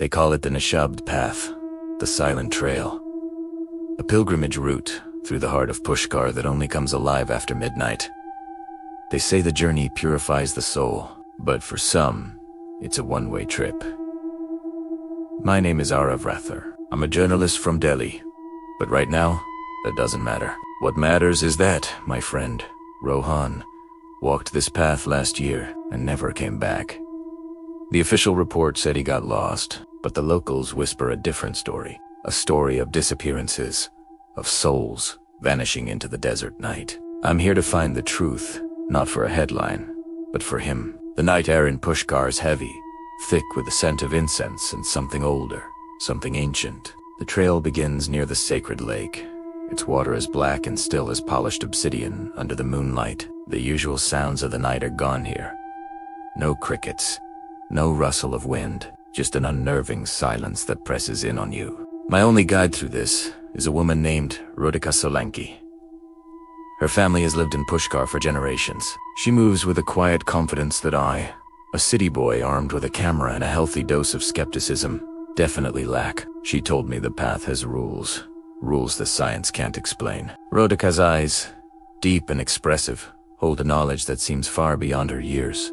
They call it the Nishabd Path, the Silent Trail. A pilgrimage route through the heart of Pushkar that only comes alive after midnight. They say the journey purifies the soul, but for some, it's a one-way trip. My name is Arav Rathar. I'm a journalist from Delhi, but right now, that doesn't matter. What matters is that, my friend, Rohan, walked this path last year and never came back. The official report said he got lost, but the locals whisper a different story. A story of disappearances, of souls vanishing into the desert night. I'm here to find the truth, not for a headline, but for him. The night air in Pushkar is heavy, thick with the scent of incense and something older, something ancient. The trail begins near the sacred lake. Its water is black and still as polished obsidian under the moonlight. The usual sounds of the night are gone here. No crickets, no rustle of wind, just an unnerving silence that presses in on you. My only guide through this is a woman named Radhika Solanki. Her family has lived in Pushkar for generations. She moves with a quiet confidence that I, a city boy armed with a camera and a healthy dose of skepticism, definitely lack. She told me the path has rules that science can't explain. Radhika's eyes, deep and expressive, hold a knowledge that seems far beyond her years.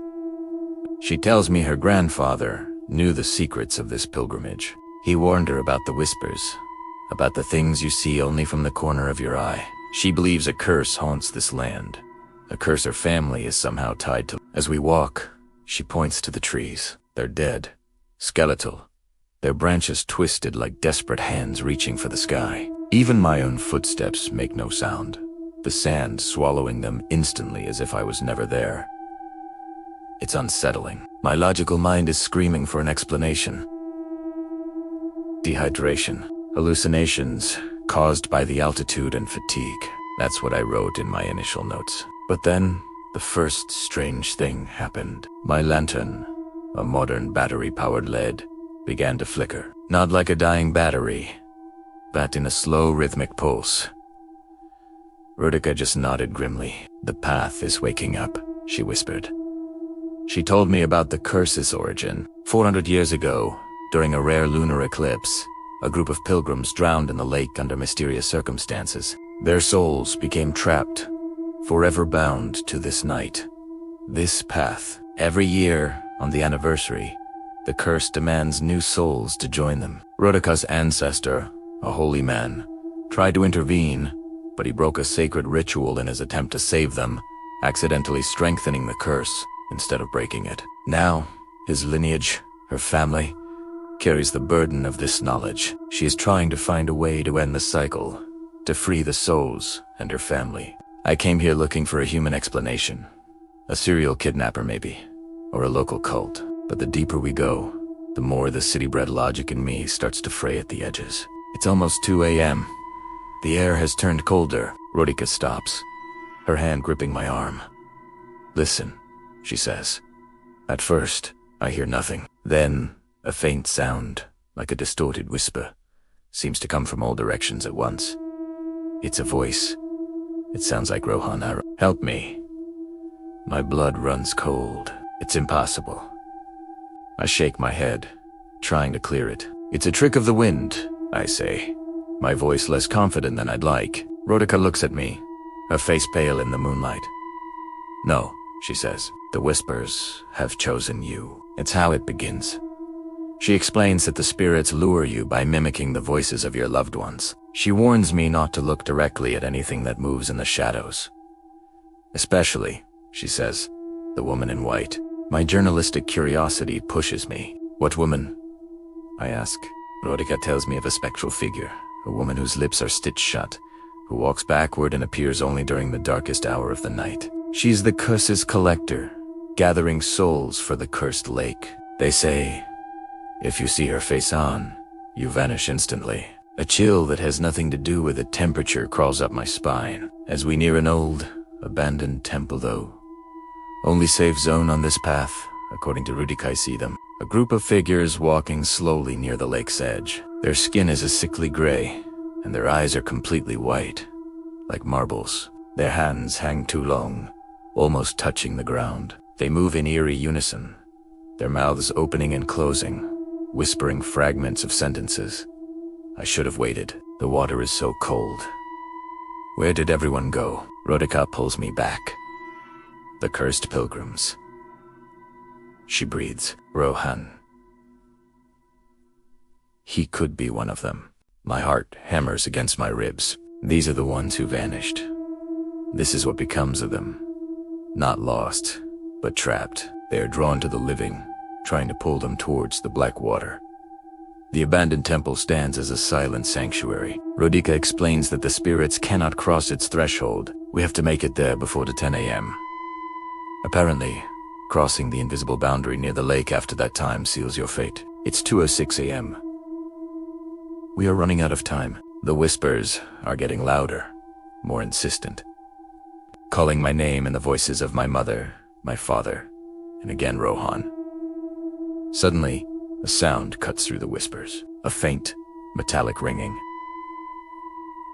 She tells me her grandfather knew the secrets of this pilgrimage. He warned her about the whispers, about the things you see only from the corner of your eye. She believes a curse haunts this land, a curse her family is somehow tied to. As we walk, she points to the trees. They're dead, skeletal, their branches twisted like desperate hands reaching for the sky. Even my own footsteps make no sound, the sand swallowing them instantly as if I was never there. It's unsettling. My logical mind is screaming for an explanation. Dehydration, hallucinations caused by the altitude and fatigue. That's what I wrote in my initial notes. But then, the first strange thing happened. My lantern, a modern battery-powered LED, began to flicker. Not like a dying battery, but in a slow rhythmic pulse. Radhika just nodded grimly. The path is waking up, she whispered. She told me about the curse's origin. 400 years ago, during a rare lunar eclipse, a group of pilgrims drowned in the lake under mysterious circumstances. Their souls became trapped, forever bound to this night, this path. Every year, on the anniversary, the curse demands new souls to join them. Radhika's ancestor, a holy man, tried to intervene, but he broke a sacred ritual in his attempt to save them, accidentally strengthening the curse instead of breaking it. Now, his lineage, her family, carries the burden of this knowledge. She is trying to find a way to end the cycle, to free the souls and her family. I came here looking for a human explanation. A serial kidnapper maybe, or a local cult. But the deeper we go, the more the city-bred logic in me starts to fray at the edges. It's almost 2 a.m. The air has turned colder. Radhika stops, her hand gripping my arm. Listen, she says. At first, I hear nothing. Then, a faint sound, like a distorted whisper, seems to come from all directions at once. It's a voice. It sounds like Rohan. Help me. My blood runs cold. It's impossible. I shake my head, trying to clear it. It's a trick of the wind, I say, my voice less confident than I'd like. Radhika looks at me, her face pale in the moonlight. No, she says, the whispers have chosen you. It's how it begins. She explains that the spirits lure you by mimicking the voices of your loved ones. She warns me not to look directly at anything that moves in the shadows. Especially, she says, the woman in white. My journalistic curiosity pushes me. What woman? I ask. Radhika tells me of a spectral figure, a woman whose lips are stitched shut, who walks backward and appears only during the darkest hour of the night. She's the curse's collector, gathering souls for the cursed lake. They say, if you see her face on, you vanish instantly. A chill that has nothing to do with the temperature crawls up my spine. As we near an old, abandoned temple though. Only safe zone on this path, according to Radhika I see them. A group of figures walking slowly near the lake's edge. Their skin is a sickly gray, and their eyes are completely white, like marbles. Their hands hang too long, almost touching the ground. They move in eerie unison, their mouths opening and closing, whispering fragments of sentences. I should have waited. The water is so cold. Where did everyone go? Rodica pulls me back. The cursed pilgrims. She breathes. Rohan. He could be one of them. My heart hammers against my ribs. These are the ones who vanished. This is what becomes of them. Not lost, but trapped. They are drawn to the living, trying to pull them towards the black water. The abandoned temple stands as a silent sanctuary. Rodica explains that the spirits cannot cross its threshold. We have to make it there before the 10 a.m. Apparently, crossing the invisible boundary near the lake after that time seals your fate. It's 2:06 a.m. We are running out of time. The whispers are getting louder, more insistent, calling my name in the voices of my mother, my father, and again Rohan. Suddenly, a sound cuts through the whispers, a faint, metallic ringing.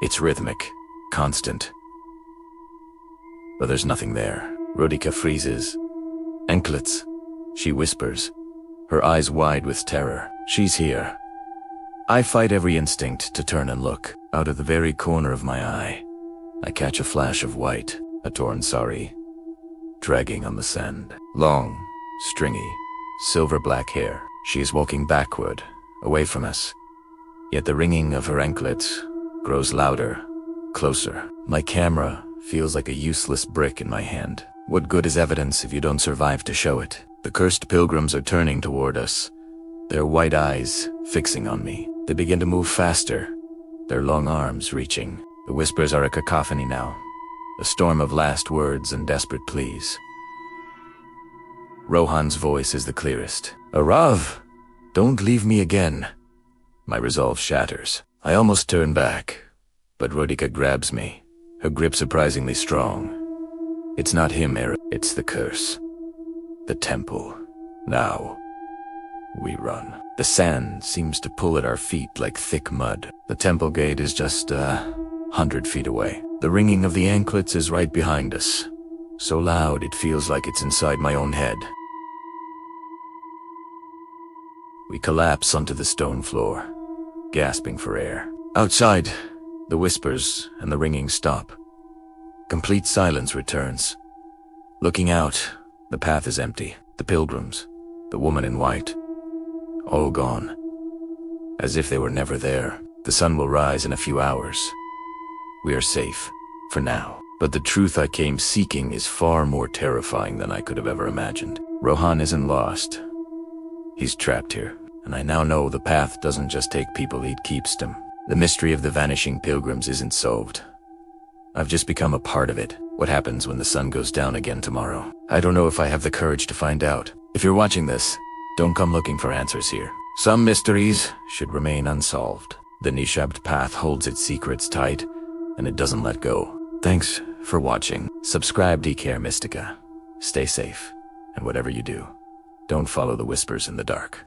It's rhythmic, constant. But there's nothing there. Rodica freezes. Anklets, she whispers, her eyes wide with terror. She's here. I fight every instinct to turn and look. Out of the very corner of my eye, I catch a flash of white, a torn sari, dragging on the sand. Long, stringy, silver-black hair. She is walking backward, away from us. Yet the ringing of her anklets grows louder, closer. My camera feels like a useless brick in my hand. What good is evidence if you don't survive to show it? The cursed pilgrims are turning toward us, their white eyes fixing on me. They begin to move faster, their long arms reaching. The whispers are a cacophony now, a storm of last words and desperate pleas. Rohan's voice is the clearest. Arav, don't leave me again. My resolve shatters. I almost turn back, but Rodica grabs me, her grip surprisingly strong. It's not him, Eric. It's the curse. The temple. Now, we run. The sand seems to pull at our feet like thick mud. The temple gate is just 100 feet away. The ringing of the anklets is right behind us, so loud it feels like it's inside my own head. We collapse onto the stone floor, gasping for air. Outside, the whispers and the ringing stop. Complete silence returns. Looking out, the path is empty. The pilgrims, the woman in white, all gone. As if they were never there. The sun will rise in a few hours. We are safe, for now. But the truth I came seeking is far more terrifying than I could have ever imagined. Rohan isn't lost. He's trapped here, and I now know the path doesn't just take people, it keeps them. The mystery of the Vanishing Pilgrims isn't solved. I've just become a part of it. What happens when the sun goes down again tomorrow? I don't know if I have the courage to find out. If you're watching this, don't come looking for answers here. Some mysteries should remain unsolved. The Nishabt path holds its secrets tight, and it doesn't let go. Thanks for watching. Subscribe DKR Mystica. Stay safe, and whatever you do, don't follow the whispers in the dark.